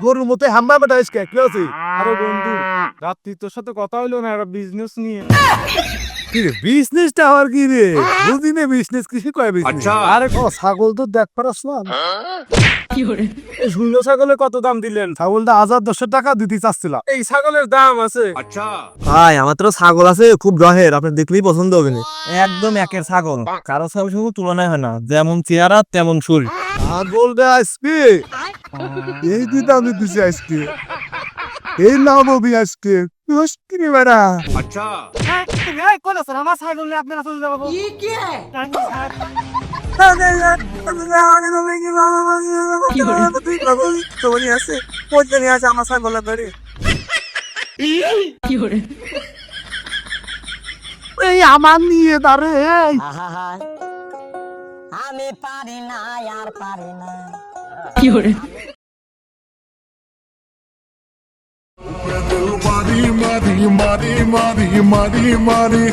গরুর মতো হাম্বা বেটা আজকে কি আছে? আরে বন্ধু, রাত্রি তোর সাথে কথা হইলো না একটা বিজনেস নিয়ে। কি রে বিজনেসটা আর কি রে? বুঝি না বিজনেস কিসে কয় বিজনেস? আরে ও ছাগল তো দেখ পারছ না। এই শূন্য ছাগলের কত দাম দিলেন? ছাগলটা 1000 টাকা দিতে চাচ্ছিলাম। এই ছাগলের দাম আছে। ভাই আমার তো ছাগল আছে খুব রহের, আপনি দেখলেই পছন্দ হবে না। একদম একের ছাগল, কারো ছাগলের সঙ্গে তুলনায় হয় না, যেমন চেহারা তেমন শরীর। ছাগলটা আজকে এই যে দাম দিতেছি আজকে, এই নাম হবে আজকে কি রে বেটা? আমার ছাগল নিয়ে আপনারা চলে যাবো। আমার ছাগলের বাড়ি এই আমার নিয়ে দাঁড়ে এই আমি পারি না আর পারি না। Mari, Mari, Mari, Mari, Mari, Mari,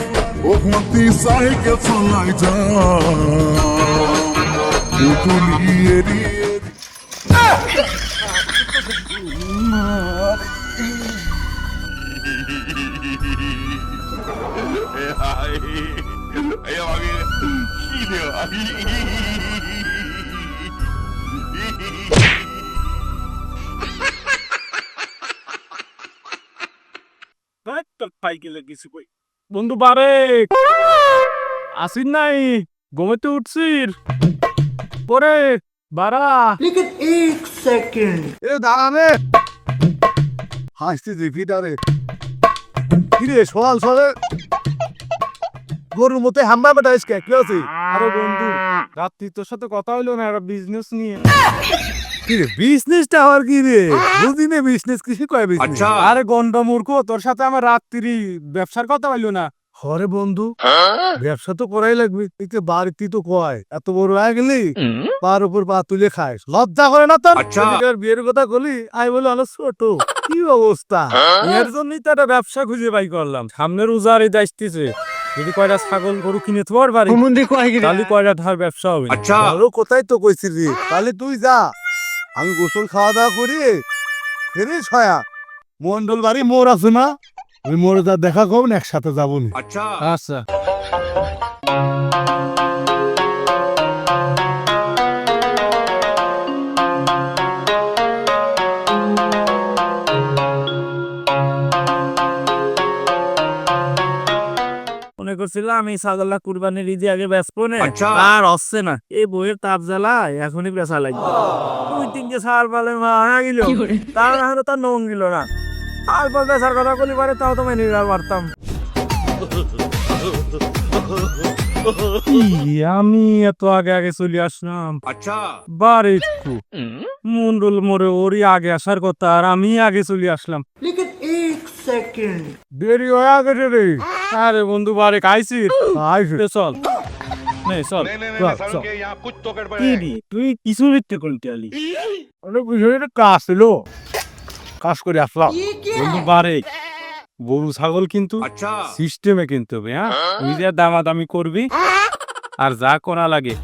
o quanto sai que eu sou lá já. O tunieri. বন্ধু বারে আসিন নাই, ঘুমেতে উঠছির পরে বারা এ দাঁড়ানে হাসতে দেখি দাঁড়ে কি রে সকাল সকালে গরুর মতো হাম্বা বেটা আজকে কি আছে? আরে বন্ধু, রাত্রি তোর সাথে কথা হইলো না একটা বিজনেস নিয়ে। কি রে বিজনেসটা আর কি রে? বুঝি না বিজনেস কিসে কয় বিজনেস? আরে গন্ডা মূর্খ, তোর সাথে আমার রাত্রি ব্যবসার কথা হইলো না। হরে বন্ধু ব্যবসা তো করাই লাগবে, এতে বাড়িতে তো কয় এত বড় হয়ে গেলি পার উপর পা তুলে খাইস, লজ্জা করে না তোর? এদিকের বিয়ের কথা বলি আই বলে অনেক ছোট, কি অবস্থা? এর জন্যই তো একটা ব্যবসা খুঁজে বাই করলাম। সামনের উজার এই আসতেছে, যদি কয়টা ছাগল গরু কিনে তোমার বাড়ি তাহলে কয়টা ধার ব্যবসা হবে। ভালো কোথায় তো কইছিলি, তাহলে তুই যা, আমি গোসল খাওয়া দাওয়া করি ফেরিস হয়া মন্ডল বাড়ি মোর আছে না, ওই মোড়ে যা দেখা করবেন একসাথে যাবো নি। আচ্ছা মনে করছিলাম এই ছাগলটা কুরবানির ঈদে আগে বেচবো না, আর হচ্ছে না, এই বইয়ের তাপ জ্বালায় এখনই বেচা লাগবে। দুই তিনটে ছাড় পালে মা গেল, তার এখনো তার নং গেল না। আর পর বেচার কথা বলি পারে তাও তো মেনে নিতে পারতাম। আমি এত আগে আগে চলে আসলাম বারে একটু মন্ডল মোড়ে ওরই আগে আসার কথা, আর আমি আগে চলে আসলাম। দেরি হয়ে গেছে রে। আরে বন্ধু বারে খাইছি, চল নে চল। কি রে, তুই কিছু লিখতে করতে আলি? অনেক বিষয়ে কাজ ছিল, কাজ করে আসলাম। বন্ধু বারে গরু ছাগল কিন্তু সিস্টেমে কিনতে হবে, হ্যাঁ? তুই যে দামাদামি করবি আর যা করা লাগে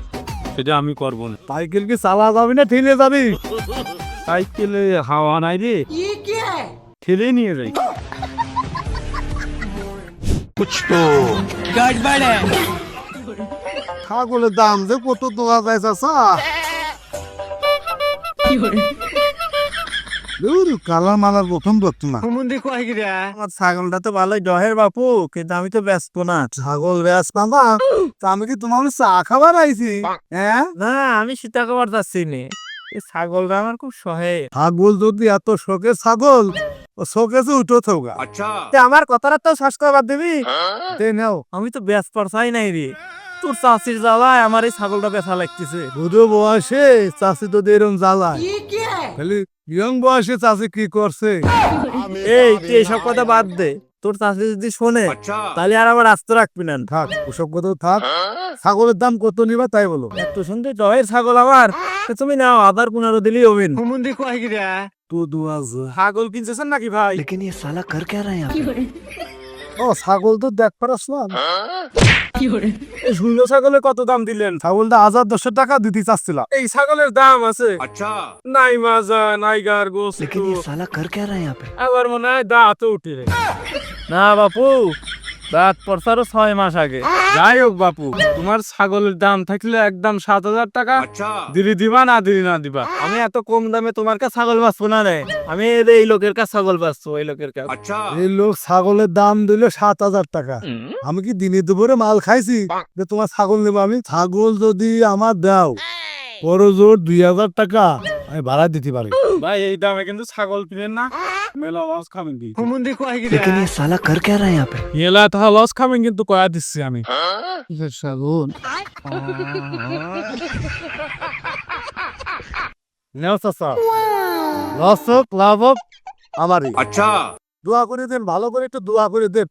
সেটা আমি করবো না। সাইকেল কি চালা যাবি না ঠেলে যাবি? সাইকেলে হাওয়া নাই রে, ঠেলে নিয়ে যাই। ছাগলের দাম যে কত দেওয়া যায় চাচা? কালার মালার প্রথম দেখতো না। আমার ছাগলটা তো ভালোই ডহের বাপু, কিন্তু আমি তো ব্যস্ত না। ছাগল ব্যাস বাবা, তা আমি কি তোমার চা খাবার আইছি? হ্যাঁ না, আমি সীতা খাবার যাচ্ছি নে, এই ছাগলটা আমার খুব সহে। ছাগল যদি এত শখের ছাগল, ও শোকেছে উঠো থাকা। আমার কথাটা তো শ্বাস করবার দিবি, তে নাও। আমি তো ব্যস্ত পারছাই নাই রে, তোর চাষির জ্বালায় আমার এই ছাগলটা ব্যথা লাগতেছে। বুড়ো বয়সে চাষি তো এরকম জ্বালায়, খালি ইয়ং বয়সে চাষি কি করছে? এই তুই এইসব কথা বাদ দে, তোর চাষি যদি শোনে তাহলে আর আমার আস্ত রাখবি না। থাক ওসব কথা থাক, ছাগলের দাম কত নিবা তাই বলো। এত শুনতে জয়ের ছাগল আমার, তা তুমি নাও, আবার 15 দিলেই হবেন। তো 2000 ছাগল কিনছেন নাকি ভাই? ও ছাগল তো দেখ পারাস না। এই শূন্য ছাগলের কত দাম দিলেন? ছাগলটা 1000-1000 টাকা দিতে চাচ্ছিলাম। এই ছাগলের দাম আছে নাই মাজা নাই গার গোস্ত, আবার মনে হয় দাঁত উঠে রে। না বাপু, দাঁত পড়ছে আরো 6 মাস আগে। যাই হোক বাপু, তোমার ছাগলের দাম থাকলে একদম 7000 টাকা দিলি দিবা, না দিলি না দিবা। আমি এত কম দামে তোমার কাছে ছাগল বাঁচবো না রে। আমি এই লোকের কাছে ছাগল বাঁচবো, এই লোকের কাছে। এই লোক ছাগলের দাম দিল 7000 টাকা। আমি কি দিনে দুপুরে মাল খাইছি যে তোমার ছাগল নেবো? আমি ছাগল যদি আমার দাও বড় জোর 2000 টাকা আমি ভাড়া দিতে পারি। ভাই এই দামে কিন্তু ছাগল কিনেন না, মেলা লস খাবেন কি। এলা তাহলে লস খাবেন কিন্তু কয়া দিচ্ছি আমি। ছাগল নেও চাচা, লস হোক লাভ হোক আমারই। দোয়া করে দেন, ভালো করে একটু দোয়া করে দেন।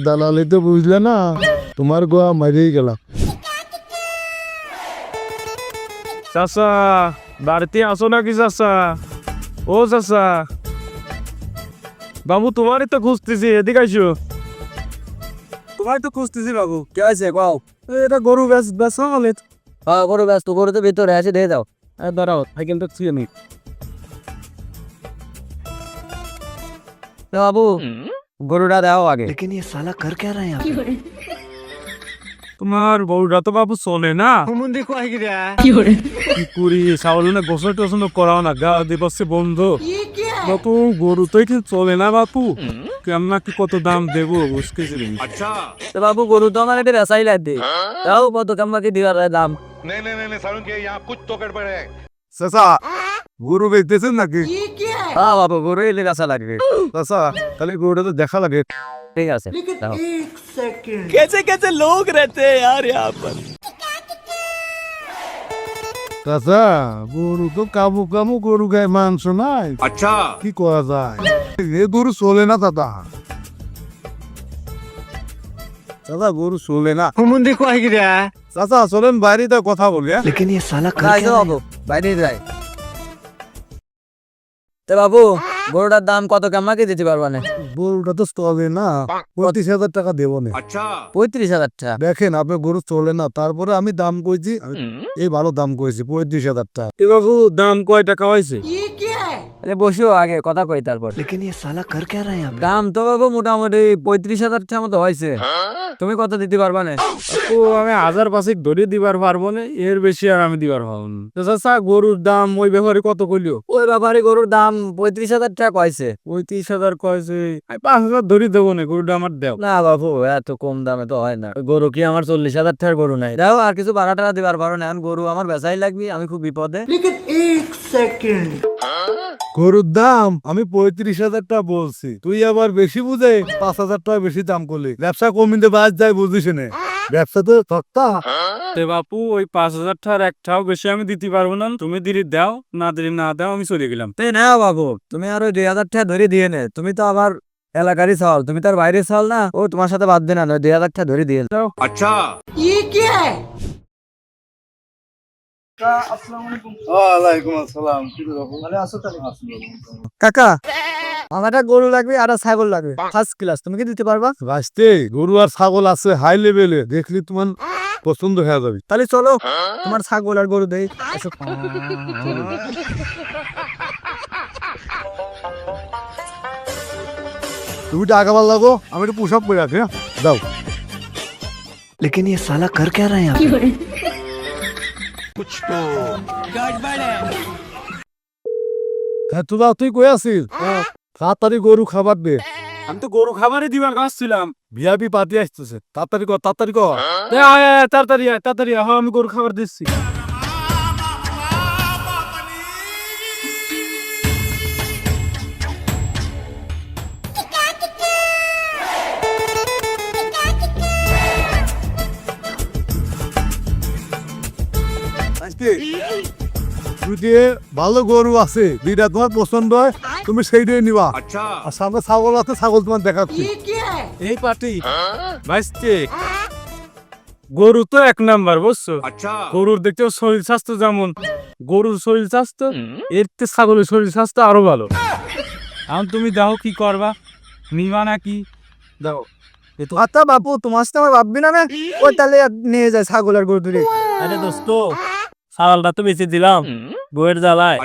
দালালে তো বুঝলে না, তোমার গোয়া মারিয়ে গেলাম। চাচা বাড়িতে আসো নাকি চাচা? ও চাচা, বাবু তোমারই তো খুঁজতেছি, এদিকে আইসো। তোমার তো খুঁজতেছি বাবু। কে আছে কও? এটা গরু বেচা হলে। হ্যাঁ গরু ব্যস্ত, গরু তো ভিতরে আছে, দিয়ে দাও। দাঁড়াও, সাইকেলটা ছুঁয়ে নি। বাবু গরুটা দাও আগে। তোমার বউটা তো বাবু চলে না, কি করি? চাউল না গোসল টোসল করাও না, গা দিবসে বন্ধ। বাপু গরু তো কি চলে না বাপু, কেমন কি কত দাম দেবো বুঝতেছি। তো বাবু গরু তো আমার এটা রেসাই লাগবে, দাও কত কেমন কি দিবার দাম। চাচা গরু বেচতেছেন নাকি? হ্যাঁ বাবু গরু এলে রেসা লাগবে। চাচা তাহলে গরুটা তো দেখা লাগে। ঠিক আছে দাও। চাচা গরু তো কাবু কামু গরু গায়ে মাংস নাই, কি করা যায়? এ গরু চলে না দাদা, চাচা গরু চলে না। চাচা চলেন বাইরে তো কথা বলি। যাই তো বাবু, বাইরে যাই। তো বাবু গরুটার দাম কত কেমন কি দিতে পারবা না? গরুটা তো চলে না, 35,000 টাকা দেবো না। 35,000 টাকা? দেখেন আপনার গরু চলে না, তারপরে আমি দাম কইছি, এই ভালো দাম কইছি 35,000 টাকা। এ বাবু দাম কয় টাকা হয়েছে? বসো আগে কথা কই তারপর। দাম তো বাবু মোটামুটি 35,000 টাকা মতো হয়েছে। তুমি কত দিতে পারবা না? ও আমি 1000 ধরে দিবার পারবো না, এর বেশি আর আমি দিবার পারবো না। তো চাচা গরুর দাম ওই ব্যাপারে কত কইলো? ওই ব্যাপারে গরুর দাম 35,000 টাকা কইছে। 35,000 কয়েছে, আমি 5,000 ধরে দেবো না, গরুটা আমার দেও। না বাবু এত কম দামে তো হয় না। গরু কি আমার 40,000 টাকার গরু নাই? দাও আর কিছু ভাড়া টাকা দিবার পারো না, এখন গরু আমার বেচাই লাগবে, আমি খুব বিপদে। গরুর দাম আমি 35,000 টাকা বলছি, তুই আবার বেশি বুঝে 5,000 টাকা বেশি দাম করলি। ব্যবসা কমিতে বাদ যায় বুঝিস না, ব্যবসা তো সস্তা। তে বাপু ওই 5,000 টাকার একটাও বেশি আমি দিতে পারবো না, তুমি দিলি দাও, না দিলি না দাও, আমি চলে গেলাম। তাই না বাবু, তুমি আর ওই 2,000 টাকা ধরে দিয়ে নে। তুমি তো আবার এলাকারই চাল, তুমি তার বাইরে চাল না। ও তোমার সাথে বাদ দে না, 2,000 টাকা ধরে দিয়ে দাও। ওয়ালাইকুম আসসালাম। কাকা আমার একটা গরু লাগবে আর একটা ছাগল লাগবে, ফার্স্ট ক্লাস। তুমি কি দিতে পারবা? রাস্তে গরু আর ছাগল আছে হাই লেভেলে, দেখলি তোমার পছন্দ হয়ে যাবে। তাহলে চলো তোমার ছাগল আর গরু দেই। এসো। তুমি টাকা ভাল লাগো, আমি একটু পোশাক পরে রাখি। হ্যাঁ দাও। হ্যাঁ তো দাও, তুই কই আছিস? তাড়াতাড়ি গরু খাবার দে। আমি তো গরু খাবারই দিবার আসছিলাম। ভিআইপি পার্টি আসতেছে, তাড়াতাড়ি কর তাড়াতাড়ি কর। তাড়াতাড়ি আয়, তাড়াতাড়ি আয়, হ্যাঁ, আমি গরু খাবার দিচ্ছি। দুইটি ভালো গরু আছে, দুইটা তোমার পছন্দ হয় তুমি সেইটাই নিবা। আর সামনে ছাগল আছে, ছাগল তোমার দেখাচ্ছি। এই পার্টি ভাইস্তে গরু তো 1 নাম্বার বুঝছো। গরুর দেখতে শরীর স্বাস্থ্য যেমন, গরুর শরীর স্বাস্থ্য এর থেকে ছাগলের শরীর স্বাস্থ্য আরো ভালো। এখন তুমি দাও কি করবা? নিবা নাকি দাও আচ্ছা বাপু তোমার সাথে আমার ভাববি না ওই তাহলে নিয়ে যায় ছাগল আর গরু দূরে। আরে দোস্ত ছাগলটা তো বেঁচে দিলাম বইয়ের জ্বালায়।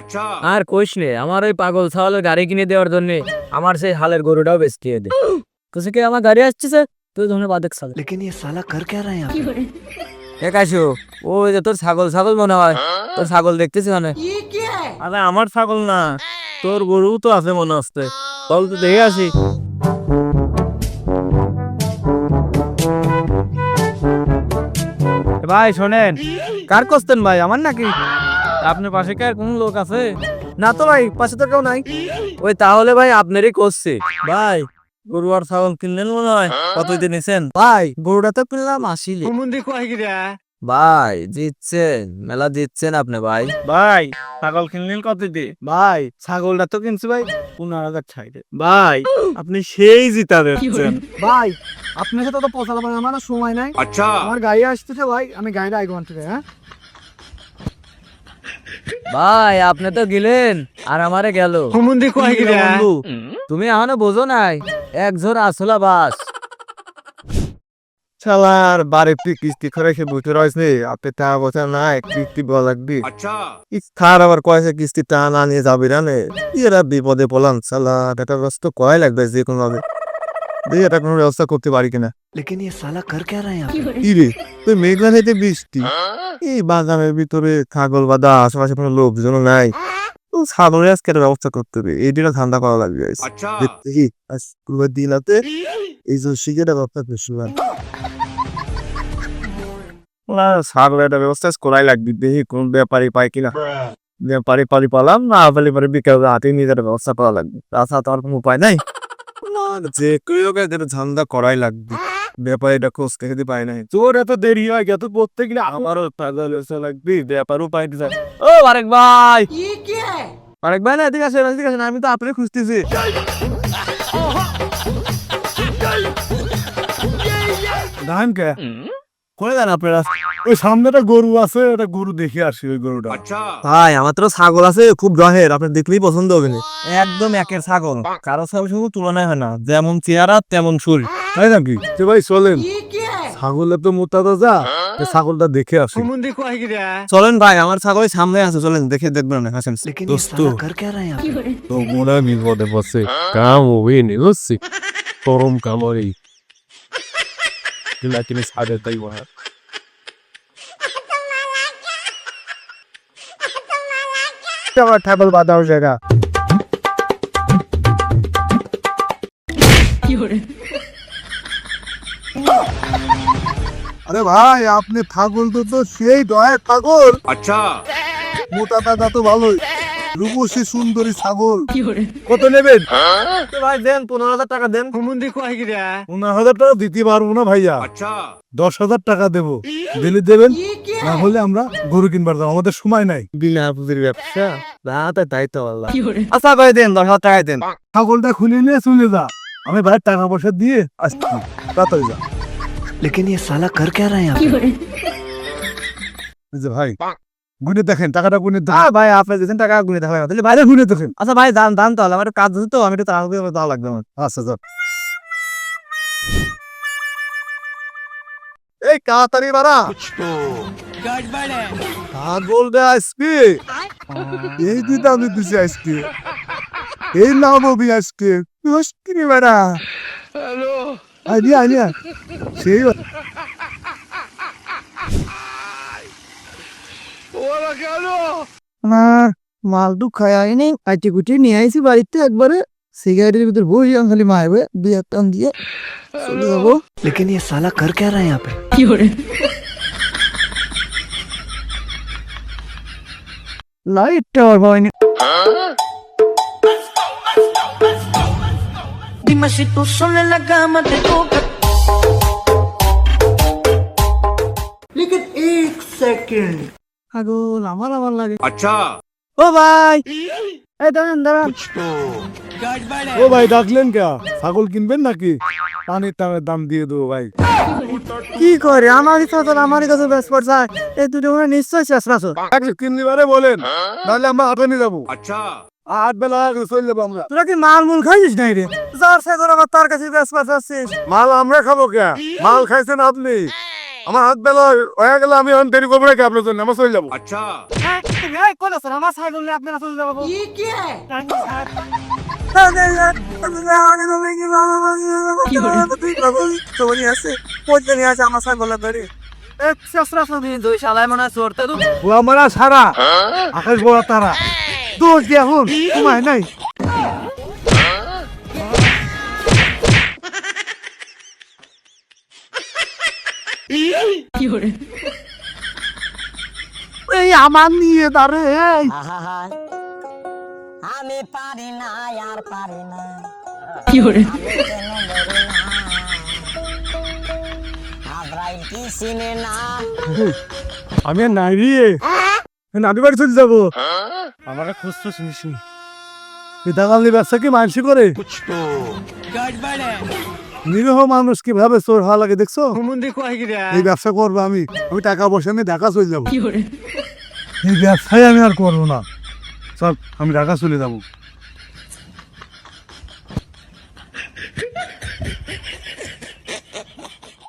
আর কইস নে, আমার ওই পাগল ছাগলের গাড়ি কিনে দেওয়ার জন্য আমার সেই হালের গরুটাও বেচ দিয়ে দে। কিছু কি আমার গাড়ি আসছে তুই ধরনের বাদেক ছাগল। लेकिन ये साला कर क्या रहा है यहाँ पे? একাশো ওই যে তোর ছাগল ছাগল মনে হয়, তোর ছাগল দেখতেছি মানে। আরে আমার ছাগল না, তোর গরু তো আছে মনে হচ্ছে, চল তো দেখে আসি। ভাই শোনেন, কার করতেন ভাই, আমার নাকি? আপনার পাশে কি আর কোনো লোক আছে? না তো ভাই, পাশে তো কেউ নাই। ওই তাহলে ভাই আপনারই করছে। ভাই গরু আর ছাগল কিনলেন মনে হয়, কতই দিয়ে নিছেন? ভাই গরুটা তো কিনলাম আসিলে। ভাই জিতছেন, মেলা জিতছেন আপনি ভাই। ভাই ছাগল কিনলেন কত দিয়ে? ভাই ছাগলটা তো কিনছি ভাই 15,000 ছাইড়ে। ভাই আপনি সেই জিতা দিচ্ছেন। ভাই আপনার সাথে তো পৌঁছাতে পারে, আমার আর সময় নাই। আমার গাড়ি আসতেছে ভাই, আমি গাড়িটা আগে থেকে। হ্যাঁ ভাই আপনি তো গেলেন আর আমারে গেল। বন্ধু তুমি এখনো বোঝো নাই, এক ঝোর আসলা বাস। শালার বাড়িতে কিস্তি করে সে বুঝতে রয়েছে আপনি টাকা পয়সা নাই, কিস্তি বলা লাগবে। খার আবার কয়েছে কিস্তি টাকা না নিয়ে যাবি না নে, এরা বিপদে পড়লাম। শালা এটা ব্যস্ত কয় লাগবে যে কোনো ভাবে, দেখি এটা কোনো ব্যবস্থা করতে পারি কিনা। लेकिन ये साला कर क्या रहा है यहाँ पे? কি রে তুই মেঘলা নিতে বৃষ্টি, এই বাগানের ভিতরে ছাগল বাঁধা, আশেপাশে কোনো লোকজন নাই, তো ছাগলের আজকে একটা ব্যবস্থা করতে হবে, এই দিনটা ঠান্ডা করা লাগবে। দেখি আজ পুরো দিন হাতে এই যে শিখেটা ব্যবস্থা করছিলাম, ছাগলের একটা ব্যবস্থা করাই লাগবে। দেখি কোন ব্যাপারী পাই কিনা, ব্যাপারী পালি পালাম না পালি পারি বিকেল হাতে নিয়ে একটা ব্যবস্থা করা লাগবে, তাছাড়া তো আর কোনো উপায় নাই। যে কেউ ধান্দা করাই লাগবে, ব্যাপারীটা খোঁজ থেকে পাই নাই। তোর এত দেরি হয় গেত প্রত্যেক দিন, আমারও তাজা লেসা লাগবে, ব্যাপারও পাইতে যায়। ও আরেক ভাই, আরেক ভাই না এদিকে আসেন, এদিকে আসেন, আমি তো আপনি খুঁজতেছি। ধান কে করে দেন আপনারা, ওই সামনে একটা গরু আছে, একটা গরু দেখে আসি ওই গরুটা। ভাই আমার তো ছাগল আছে খুব রহের, আপনি দেখলেই পছন্দ হবে না। একদম একের ছাগল, কারো ছাগল সঙ্গে তুলনায় হয় না, যেমন চেহারা তেমন শরীর। তাই নাকি? ভাই চলেন, ছাগলের তো মোটা তাজা, ছাগলটা দেখে আসি। চলেন ভাই, আমার ছাগলের সামনে আছে, চলেন দেখে দেখবেন না। হাসেন लेकिन ये साला कर क्या रहा है यहाँ पे? তো মোরা বিপদে পড়ছে, কাম হবে নি হচ্ছে গরম কামড়ি কিনে ছাড়ে তাই হয়। আমার ছাগল বাঁধাও জায়গা। আরে ভাই আপনি ছাগল তো সেই দয়ের ছাগল। আচ্ছা মোটা তাজা তো ভালোই, রূপসী সুন্দরী ছাগল। কত নেবেন? ভাই দেন 15,000 টাকা দেন। 15,000 টাকা দিতে পারবো না ভাইয়া, 10,000 টাকা দেবো, দিলে দেবেন, না হলে আমরা গরু কিনবার যাবো, আমাদের সময় নাই। বিনা পুঁজির ব্যবসা, তাই তো আল্লাহ। আচ্ছা ভাই দেন, 10,000 টাকায় দেন। ছাগলটা খুলে নিয়ে চলে যা, আমি ভাই টাকা পয়সা দিয়ে আসছি, তাড়াতাড়ি যা। लेकिन ये साला कर क्या रहा है यहाँ पे? এই যে ভাই গুনে দেখেন, টাকাটা গুনে ভাই, আপনি দিচ্ছেন টাকা গুনে দেখা তাহলে বাইরে গুনে দেখেন। আচ্ছা ভাই দান দান, তাহলে আমার কাজ আছে তো, আমি একটু তাড়াতাড়ি দেওয়া লাগবে আমার। আচ্ছা যান, এই তাড়াতাড়ি বাড়া, ছাগল দে আজকে, এই দিতে আমি দিছি আজকে, এই নাম হবি আজকে কিনে বেড়া। আইডিয়া আইডিয়া সেই মালটু খাইনি, কাটি কুটি নিয়ে আইসি বাড়িতে, একবারে সিগারেটের ভিতর বসে খালি মারবে, দুই এক টান দিয়ে চলে যাবো। लेकिन ये साला कर क्या रहा है यहाँ पे? লাইটটা আর হয়নি। Dime si tú sola en la cama te toca. ছাগল আমার আমার লাগে। আচ্ছা ও ভাই, এই দাঁড়ান দাঁড়ান। ও ভাই ডাকলেন কে? ছাগল কিনবেন নাকি? পানির দাম দিয়ে দেবো ভাই। কি করে আমারই তো আমারই কাছে বেশ পড়ছে, এই দুটো নিশ্চয়ই শেষ রাখো। কিনলি বারে বলেন, তাহলে আমরা হাটে নিয়ে যাবো। আচ্ছা 8 বেলা চলে যাবো আমরা। তোরা কি মাল মুল খাইছিস নাই রে? যার সে করে আবার তার কাছে বেশ পাঠাচ্ছিস? মাল আমরা খাবো কে? মাল খাইছেন আপনি। আমার হাত বেলা হয়ে গেলে আমি এখন দেরি করবো নাকি আপনার জন্য? আমার চলে যাবো। ও আমরা সারা আকাশ বড় তারা দোষ দিয়ে এখন তোমায় নাই। এই আমার নিয়ে দাঁড়ে এই আহা আমি পারি না আর পারি না আজরাইল কি চিনে না আমি আর নাই রে নানি বাড়ি চলে যাবো। আমার খুঁজতো শুনিস নি পিতাকালি ব্যবসা কি মানসি করে? নিরীহ মানুষ কিভাবে চোর হওয়া লাগে দেখছো? এই ব্যবসা করবো আমি টাকা পয়সা নিয়ে ঢাকা চলে যাবো। এই ব্যবসায় আমি আর করবো না, সব আমি ঢাকা চলে যাবো।